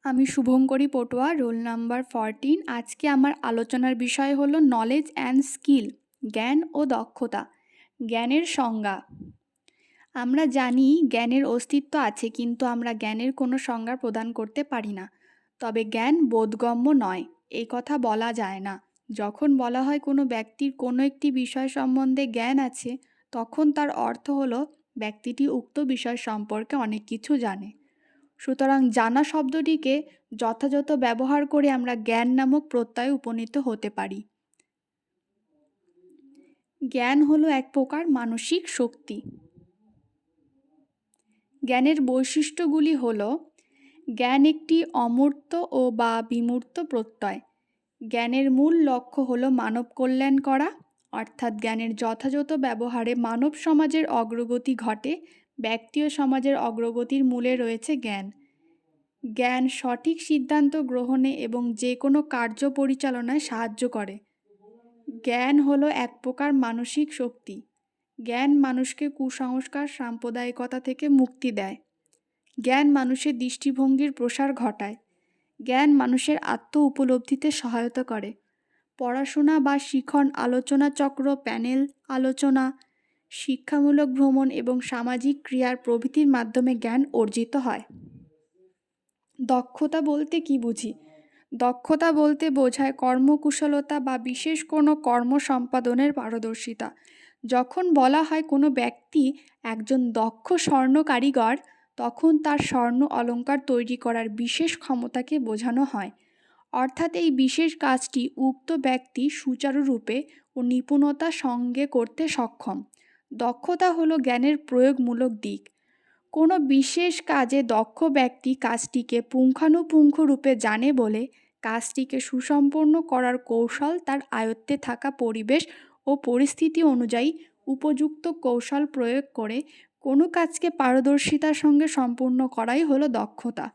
আমি Shubhankari পটুয়া, roll number 14। আজকে আমার আলোচনার বিষয় হলো নলেজ অ্যান্ড স্কিল, জ্ঞান ও দক্ষতা। জ্ঞানের সংজ্ঞা। আমরা জানি জ্ঞানের অস্তিত্ব আছে, কিন্তু আমরা জ্ঞানের কোনো সংজ্ঞা প্রদান করতে পারি না। তবে জ্ঞান বোধগম্য নয়, এই কথা বলা যায় না। যখন বলা হয় কোনো ব্যক্তির কোনো একটি বিষয় সম্বন্ধে জ্ঞান আছে, তখন তার অর্থ হলো ব্যক্তিটি উক্ত বিষয় সম্পর্কে অনেক কিছু জানে। সুতরাং জানা শব্দটিকে যথাযথ ব্যবহার করে আমরা জ্ঞান নামক প্রত্যয়ে উপনীত হতে পারি। জ্ঞান হলো এক প্রকার মানসিক শক্তি। জ্ঞানের বৈশিষ্ট্যগুলি হলো: জ্ঞান একটি অমূর্ত ও বা বিমূর্ত প্রত্যয়। জ্ঞানের মূল লক্ষ্য হলো মানব কল্যাণ করা, অর্থাৎ জ্ঞানের যথাযথ ব্যবহারে মানব সমাজের অগ্রগতি ঘটে। ব্যক্তি ও সমাজের অগ্রগতির মূলে রয়েছে জ্ঞান। জ্ঞান সঠিক সিদ্ধান্ত গ্রহণে এবং যে কোনো কার্য পরিচালনায় সাহায্য করে। জ্ঞান হলো এক প্রকার মানসিক শক্তি। জ্ঞান মানুষকে কুসংস্কার, সাম্প্রদায়িকতা থেকে মুক্তি দেয়। জ্ঞান মানুষের দৃষ্টিভঙ্গির প্রসার ঘটায়। জ্ঞান মানুষের আত্ম উপলব্ধিতে সহায়তা করে। পড়াশোনা বা শিখন, আলোচনা চক্র, প্যানেল আলোচনা, শিক্ষামূলক ভ্রমণ এবং সামাজিক ক্রিয়ার প্রভৃতির মাধ্যমে জ্ঞান অর্জিত হয়। দক্ষতা বলতে কি বুঝি? দক্ষতা বলতে বোঝায় কর্মকুশলতা বা বিশেষ কোনো কর্ম সম্পাদনের পারদর্শিতা। যখন বলা হয় কোনো ব্যক্তি একজন দক্ষ স্বর্ণ কারিগর, তখন তার স্বর্ণ অলংকার তৈরি করার বিশেষ ক্ষমতাকে বোঝানো হয়। অর্থাৎ এই বিশেষ কাজটি উক্ত ব্যক্তি সুচারুরূপে ও নিপুণতার সঙ্গে করতে সক্ষম। দক্ষতা হলো জ্ঞানের প্রয়োগমূলক দিক। কোনো বিশেষ কাজে দক্ষ ব্যক্তি কাজটিকে পুঙ্খানুপুঙ্খরূপে জানে বলে কাজটিকে সুসম্পন্ন করার কৌশল তার আয়ত্তে থাকা পরিবেশ ও পরিস্থিতি অনুযায়ী উপযুক্ত কৌশল প্রয়োগ করে কোনো কাজকে পারদর্শিতার সঙ্গে সম্পূর্ণ করাই হলো দক্ষতা।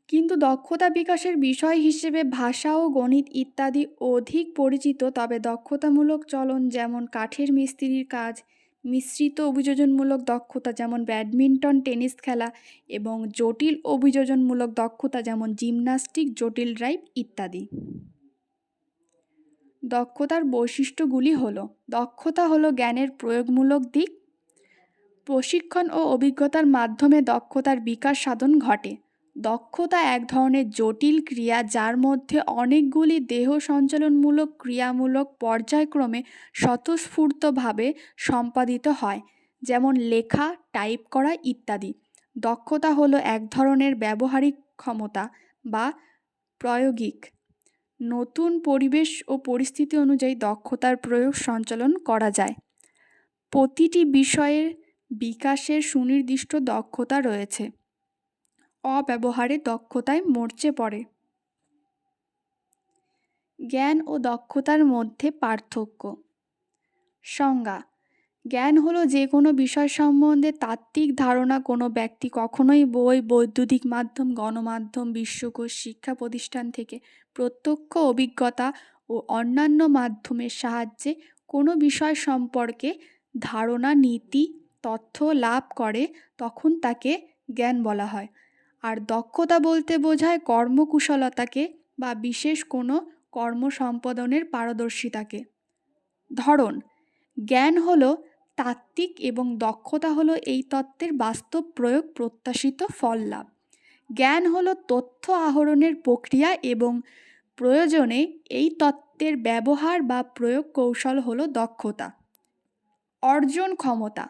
কিন্তু দক্ষতা বিকাশের বিষয় হিসেবে ভাষা ও গণিত ইত্যাদি অধিক পরিচিত। তবে দক্ষতামূলক চলন যেমন কাঠের মিস্ত্রির কাজ, মিশ্রিত অভিযোজনমূলক দক্ষতা যেমন ব্যাডমিন্টন, টেনিস খেলা, এবং জটিল অভিযোজনমূলক দক্ষতা যেমন জিমন্যাস্টিক, জটিল ড্রাইভ ইত্যাদি। দক্ষতার বৈশিষ্ট্যগুলি হলো: দক্ষতা হলো জ্ঞানের প্রয়োগমূলক দিক। প্রশিক্ষণ ও অভিজ্ঞতার মাধ্যমে দক্ষতার বিকাশ সাধন ঘটে। দক্ষতা এক ধরনের জটিল ক্রিয়া, যার মধ্যে অনেকগুলি দেহ সঞ্চালনমূলক ক্রিয়ামূলক পর্যায়ক্রমে স্বতঃস্ফূর্তভাবে সম্পাদিত হয়, যেমন লেখা, টাইপ করা ইত্যাদি। দক্ষতা হলো এক ধরনের ব্যবহারিক ক্ষমতা বা প্রায়োগিক। নতুন পরিবেশ ও পরিস্থিতি অনুযায়ী দক্ষতার প্রয়োগ সঞ্চালন করা যায়। প্রতিটি বিষয়ের বিকাশের সুনির্দিষ্ট দক্ষতা রয়েছে। অব্যবহারে দক্ষতায় মরচে পড়ে। জ্ঞান ও দক্ষতার মধ্যে পার্থক্য। সংজ্ঞা: জ্ঞান হলো যে কোনো বিষয় সম্বন্ধে তাত্ত্বিক ধারণা। কোনো ব্যক্তি কখনোই বই, বৈদ্যুতিক মাধ্যম, গণমাধ্যম, বিশ্বকোষ, শিক্ষা প্রতিষ্ঠান থেকে প্রত্যক্ষ অভিজ্ঞতা ও অন্যান্য মাধ্যমের সাহায্যে কোনো বিষয় সম্পর্কে ধারণা, নীতি, তথ্য লাভ করে, তখন তাকে জ্ঞান বলা হয়। আর দক্ষতা বলতে বোঝায় কর্মকুশলতাকে বা বিশেষ কোনো কর্ম সম্পাদনের পারদর্শিতাকে। ধরন: জ্ঞান হলো তাত্ত্বিক এবং দক্ষতা হলো এই তত্ত্বের বাস্তব প্রয়োগ, প্রত্যাশিত ফল লাভ। জ্ঞান হলো তথ্য আহরণের প্রক্রিয়া এবং প্রয়োজনে এই তত্ত্বের ব্যবহার বা প্রয়োগ কৌশল হলো দক্ষতা। অর্জন ক্ষমতা: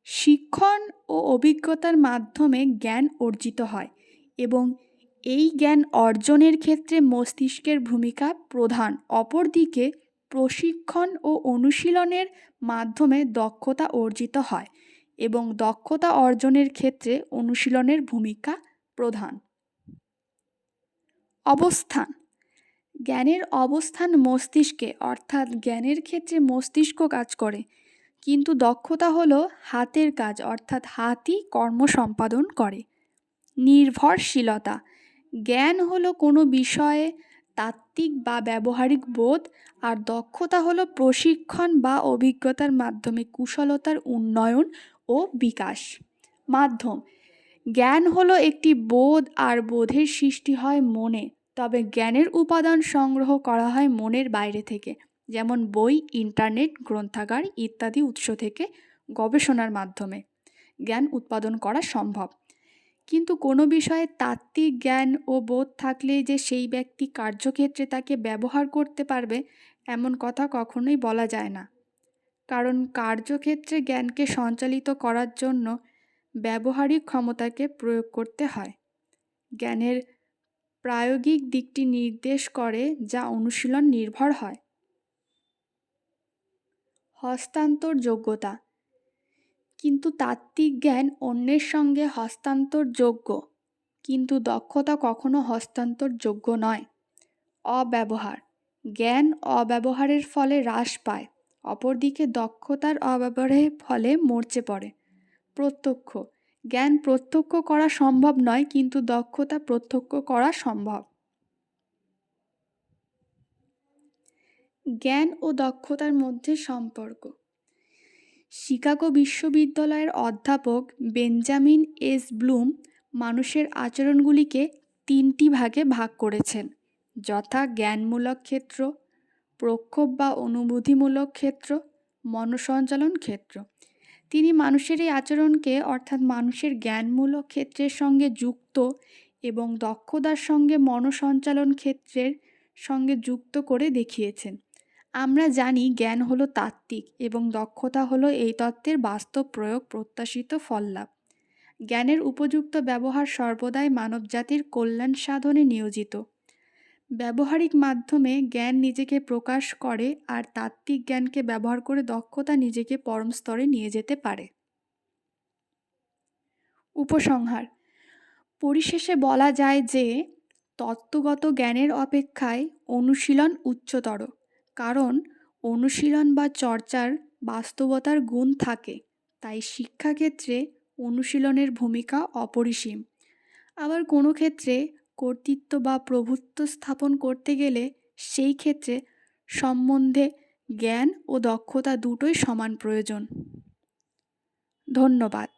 শিক্ষণ ও অভিজ্ঞতার মাধ্যমে জ্ঞান অর্জিত হয় এবং এই জ্ঞান অর্জনের ক্ষেত্রে মস্তিষ্কের ভূমিকা প্রধান। অপরদিকে প্রশিক্ষণ ও অনুশীলনের মাধ্যমে দক্ষতা অর্জিত হয় এবং দক্ষতা অর্জনের ক্ষেত্রে অনুশীলনের ভূমিকা প্রধান। অবস্থান: জ্ঞানের অবস্থান মস্তিষ্কে, অর্থাৎ জ্ঞানের ক্ষেত্রে মস্তিষ্ক কাজ করে, কিন্তু দক্ষতা হলো হাতের কাজ, অর্থাৎ হাতই কর্ম সম্পাদন করে। নির্ভরশীলতা: জ্ঞান হলো কোনো বিষয়ে তাত্ত্বিক বা ব্যবহারিক বোধ, আর দক্ষতা হলো প্রশিক্ষণ বা অভিজ্ঞতার মাধ্যমে কুশলতার উন্নয়ন ও বিকাশ। মাধ্যম: জ্ঞান হলো একটি বোধ, আর বোধের সৃষ্টি হয় মনে। তবে জ্ঞানের উপাদান সংগ্রহ করা হয় মনের বাইরে থেকে, যেমন বই, ইন্টারনেট, গ্রন্থাগার ইত্যাদি উৎস থেকে গবেষণার মাধ্যমে জ্ঞান উৎপাদন করা সম্ভব। কিন্তু কোনো বিষয়ে তাত্ত্বিক জ্ঞান ও বোধ থাকলেই যে সেই ব্যক্তি কার্যক্ষেত্রে তাকে ব্যবহার করতে পারবে, এমন কথা কখনোই বলা যায় না। কারণ কার্যক্ষেত্রে জ্ঞানকে সঞ্চালিত করার জন্য ব্যবহারিক ক্ষমতাকে প্রয়োগ করতে হয়। জ্ঞানের প্রায়োগিক দিকটি নির্দেশ করে, যা অনুশীলন নির্ভর হয়। হস্তান্তর যোগ্যতা। কিন্তু তাত্ত্বিক জ্ঞান অন্যের সঙ্গে হস্তান্তরযোগ্য, কিন্তু দক্ষতা কখনো হস্তান্তরযোগ্য নয়। অব্যবহার। জ্ঞান অব্যবহারের ফলে হ্রাস পায়, অপরদিকে দক্ষতার অব্যবহারের ফলে মরচে পড়ে। প্রত্যক্ষ। জ্ঞান প্রত্যক্ষ করা সম্ভব নয়, কিন্তু দক্ষতা প্রত্যক্ষ করা সম্ভব। জ্ঞান ও দক্ষতার মধ্যে সম্পর্ক। শিকাগো বিশ্ববিদ্যালয়ের অধ্যাপক বেঞ্জামিন এস ব্লুম মানুষের আচরণগুলিকে 3টি ভাগে ভাগ করেছেন, যথা জ্ঞানমূলক ক্ষেত্র, প্রক্ষোভ বা অনুভূতিমূলক ক্ষেত্র, মনঃসঞ্চালন ক্ষেত্র। তিনি মানুষের এই আচরণকে, অর্থাৎ মানুষের জ্ঞানমূলক ক্ষেত্রের সঙ্গে যুক্ত এবং দক্ষতার সঙ্গে মনঃসঞ্চালন ক্ষেত্রের সঙ্গে যুক্ত করে দেখিয়েছেন। আমরা জানি জ্ঞান হলো তাত্ত্বিক এবং দক্ষতা হলো এই তত্ত্বের বাস্তব প্রয়োগ, প্রত্যাশিত ফললাভ। জ্ঞানের উপযুক্ত ব্যবহার সর্বদাই মানবজাতির কল্যাণ সাধনে নিয়োজিত। ব্যবহারিক মাধ্যমে জ্ঞান নিজেকে প্রকাশ করে, আর তাত্ত্বিক জ্ঞানকে ব্যবহার করে দক্ষতা নিজেকে পরম স্তরে নিয়ে যেতে পারে। উপসংহার। পরিশেষে বলা যায় যে তত্ত্বগত জ্ঞানের অপেক্ষায় অনুশীলন উচ্চতর, কারণ অনুশীলন বা চর্চার বাস্তবতার গুণ থাকে। তাই শিক্ষাক্ষেত্রে অনুশীলনের ভূমিকা অপরিসীম। আবার কোনো ক্ষেত্রে কর্তৃত্ব বা প্রভুত্ব স্থাপন করতে গেলে সেই ক্ষেত্রে সম্বন্ধে জ্ঞান ও দক্ষতা দুটোই সমান প্রয়োজন। ধন্যবাদ।